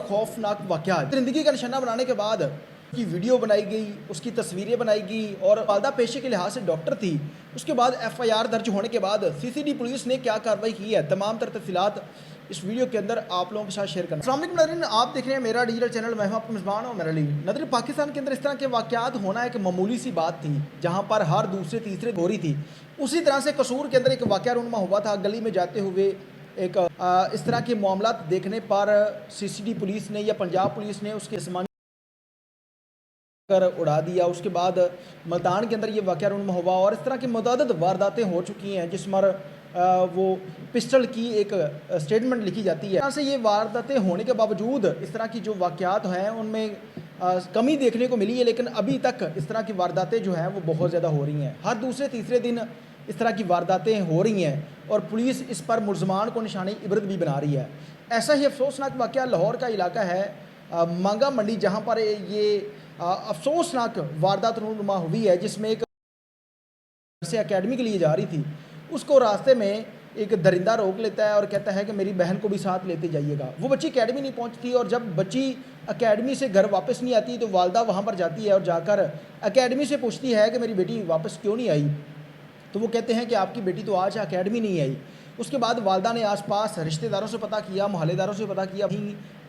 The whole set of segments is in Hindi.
खौफनाक वाक़या ज़िंदगी का निशाना बनाने के बाद की वीडियो बनाई गई, उसकी तस्वीरें बनाई गई और वालदा पेशे के लिहाज से डॉक्टर थी। उसके बाद एफआईआर दर्ज होने के बाद सीसीडी पुलिस ने क्या कार्रवाई की है, तमाम तर तफसीलात इस वीडियो के अंदर आप लोगों के साथ शेयर करना। अस्सलाम वालेकुम नाज़रीन, आप देख रहे हैं मेरा डिजिटल चैनल, मैं हूं आपका मेज़बान और मेरा अली। नाज़रीन, पाकिस्तान के अंदर इस तरह के वाक़यात होना एक मामूली सी बात थी, जहां पर हर दूसरे तीसरे हो रही थी। उसी तरह से कसूर के अंदर एक वाक़या रूनमा हुआ था। गली में जाते हुए एक इस तरह के मामलात देखने पर सीसीडी पुलिस ने या पंजाब पुलिस ने उसके आसमानी कर उड़ा दिया। उसके बाद मुल्तान के अंदर ये वाक़या रूनमा हुआ और इस तरह की मुतअद्दिद वारदातें हो चुकी हैं जिस पर वो पिस्टल की एक स्टेटमेंट लिखी जाती है। यहाँ से ये वारदातें होने के बावजूद इस तरह की जो वाक़यात हैं उनमें कमी देखने को मिली है, लेकिन अभी तक इस तरह की वारदातें जो हैं वो बहुत ज़्यादा हो रही हैं। हर दूसरे तीसरे दिन इस तरह की वारदातें हो रही हैं और पुलिस इस पर मुलजमान को निशानी इबरत भी बना रही है। ऐसा ही अफसोसनाक वाक़या लाहौर का इलाका है, मांगा मंडी, जहाँ पर ये अफसोसनाक वारदात रूनुमा हुई है, जिसमें एक से एकेडमी के लिए जा रही थी, उसको रास्ते में एक दरिंदा रोक लेता है और कहता है कि मेरी बहन को भी साथ लेते जाइएगा। वो बच्ची एकेडमी नहीं पहुंचती और जब बच्ची एकेडमी से घर वापस नहीं आती तो वालदा वहाँ पर जाती है और जाकर एकेडमी से पूछती है कि मेरी बेटी वापस क्यों नहीं आई। तो वो कहते हैं कि आपकी बेटी तो आज एकेडमी नहीं आई। उसके बाद वालदा ने आसपास रिश्तेदारों से पता किया, मोहल्लेदारों से पता किया,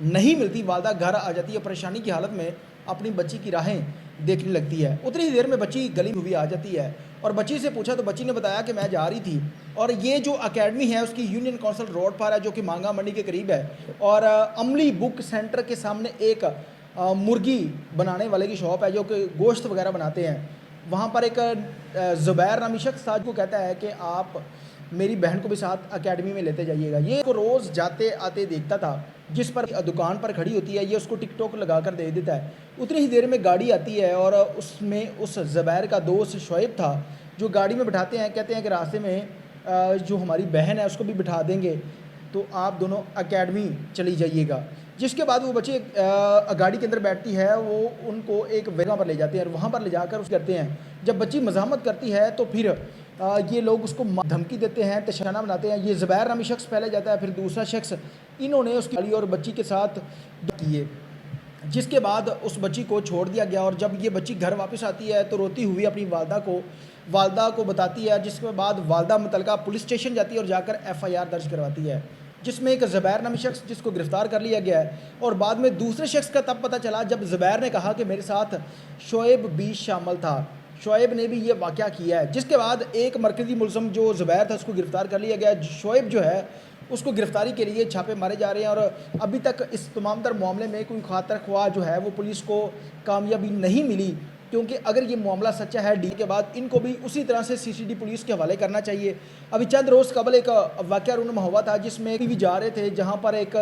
नहीं मिलती। वालदा घर आ जाती है, परेशानी की हालत में अपनी बच्ची की राहें देखने लगती है। उतनी ही देर में बच्ची गली में हुई आ जाती है और बच्ची से पूछा तो बच्ची ने बताया कि मैं जा रही थी और ये जो एकेडमी है उसकी यूनियन काउंसिल रोड पर है, जो कि मांगा मंडी के करीब है। और अमली बुक सेंटर के सामने एक मुर्गी बनाने वाले की शॉप है जो कि गोश्त वगैरह बनाते हैं। वहाँ पर एक ज़ुबैर नामी शख्स साज को कहता है कि आप मेरी बहन को भी साथ एकेडमी में लेते जाइएगा। ये को रोज़ जाते आते देखता था, जिस पर दुकान पर खड़ी होती है, ये उसको टिकटॉक लगा कर दे देता है। उतनी ही देर में गाड़ी आती है और उसमें उस ज़ुबैर का दोस्त शोएब था, जो गाड़ी में बिठाते हैं। कहते हैं कि रास्ते में जो हमारी बहन है उसको भी बिठा देंगे, तो आप दोनों एकेडमी चली जाइएगा। जिसके बाद वो बच्चे गाड़ी के अंदर बैठती है, वो उनको एक जगह पर ले जाते हैं और वहाँ पर ले जाकर उस करते हैं। जब बच्ची मज़ाहमत करती है तो फिर ये लोग उसको धमकी देते हैं, तशाना बनाते हैं। ये ज़ुबैर नामी शख्स पहले जाता है, फिर दूसरा शख्स, इन्होंने उसकी गाड़ी और बच्ची के साथ किए, जिसके बाद उस बच्ची को छोड़ दिया गया। और जब ये बच्ची घर वापस आती है तो रोती हुई अपनी वालदा को बताती है, जिसके बाद वालदा मुतलका पुलिस स्टेशन जाती है और जाकर एफआईआर दर्ज करवाती है, जिसमें एक ज़ुबैर नामी शख्स जिसको गिरफ़्तार कर लिया गया है। और बाद में दूसरे शख्स का तब पता चला जब ज़ुबैर ने कहा कि मेरे साथ शोएब भी शामिल था, शोएब ने भी ये वाक़या किया है। जिसके बाद एक मरकज़ी मुलज़म जो ज़ुबैर था उसको गिरफ़्तार कर लिया गया। शोएब जो है उसको गिरफ़्तारी के लिए छापे मारे जा रहे हैं और अभी तक इस तमाम तर मामले में कोई खातर ख्वाह जो है वो पुलिस को कामयाबी नहीं मिली, क्योंकि अगर ये मामला सच्चा है डी के बाद इनको भी उसी तरह से सीसीडी पुलिस के हवाले करना चाहिए। अभी चंद रोज़ कबल एक वाक़या रूनुमा हुआ था जिसमें भी जा रहे थे, जहाँ पर एक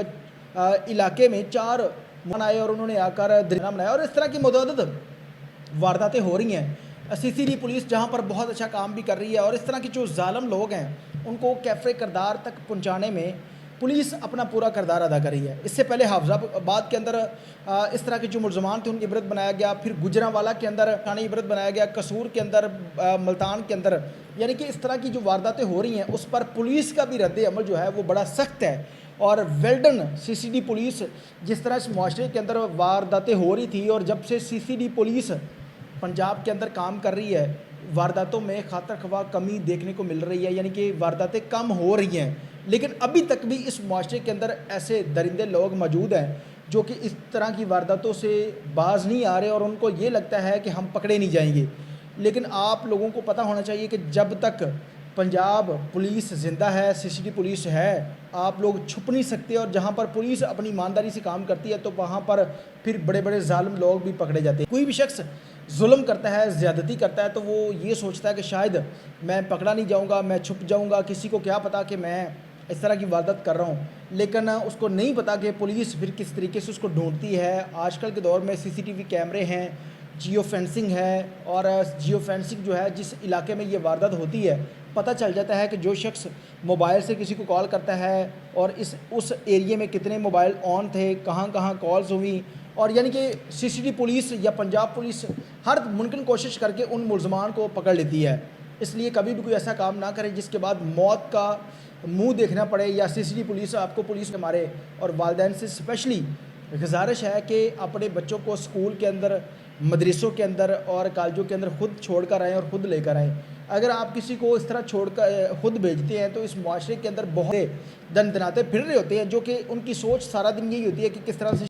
इलाके में 4 मन आए और उन्होंने आकर धरना बनाया और इस तरह की मुतअद्दिद वारदातें हो रही हैं। सीसीडी पुलिस जहाँ पर बहुत अच्छा काम भी कर रही है और इस तरह के जो जालिम लोग हैं उनको कैफ़े किरदार तक पहुँचाने में पुलिस अपना पूरा किरदार अदा कर रही है। इससे पहले हाफिज़ाबाद के अंदर इस तरह के जो मुलजमान थे उनकी इबरत बनाया गया, फिर गुजरांवाला के अंदर थाने इबरत बनाया गया, कसूर के अंदर, मुल्तान के अंदर, यानी कि इस तरह की जो वारदातें हो रही हैं उस पर पुलिस का भी रद्द अमल जो है वो बड़ा सख्त है। और वेल्डन सीसीडी पुलिस, जिस तरह इस माशरे के अंदर वारदातें हो रही थी और जब से सीसीडी पुलिस पंजाब के अंदर काम कर रही है, वारदातों में खातर ख्वाह कमी देखने को मिल रही है, यानी कि वारदातें कम हो रही हैं। लेकिन अभी तक भी इस माशरे के अंदर ऐसे दरिंदे लोग मौजूद हैं जो कि इस तरह की वारदातों से बाज़ नहीं आ रहे और उनको ये लगता है कि हम पकड़े नहीं जाएंगे। लेकिन आप लोगों को पता होना चाहिए कि जब तक पंजाब पुलिस ज़िंदा है, सीसीडी पुलिस है, आप लोग छुप नहीं सकते। और जहाँ पर पुलिस अपनी ईमानदारी से काम करती है तो वहाँ पर फिर बड़े बड़े जालिम लोग भी पकड़े जाते हैं। कोई भी शख्स जुल्म करता है, ज़्यादती करता है, तो वो ये सोचता है कि शायद मैं पकड़ा नहीं जाऊँगा, मैं छुप जाऊँगा, किसी को क्या पता कि मैं इस तरह की वारदात कर रहा हूँ। लेकिन उसको नहीं पता कि पुलिस फिर किस तरीके से उसको ढूंढती है। आजकल के दौर में सीसीटीवी कैमरे हैं, जियो फेंसिंग है और जियो फेंसिंग जो है जिस इलाके में ये वारदात होती है पता चल जाता है कि जो शख्स मोबाइल से किसी को कॉल करता है और उस एरिए में कितने मोबाइल ऑन थे, कहाँ कहाँ कॉल्स हुई। और यानी कि सीसीडी पुलिस या पंजाब पुलिस हर मुमकिन कोशिश करके उन मुलजमान को पकड़ लेती है। इसलिए कभी भी कोई ऐसा काम ना करें जिसके बाद मौत का मुंह देखना पड़े या सीसीडी पुलिस आपको पुलिस के मारे। और वालिदैन से स्पेशली गुजारिश है कि अपने बच्चों को स्कूल के अंदर, मदरसों के अंदर और कॉलेजों के अंदर खुद छोड़ कर आएँ और खुद लेकर आएँ। अगर आप किसी को इस तरह छोड़ कर खुद भेजते हैं तो इस मुआशरे के अंदर बहुत से दनदनाते फिर रहे होते हैं, जो कि उनकी सोच सारा दिन यही होती है कि किस तरह से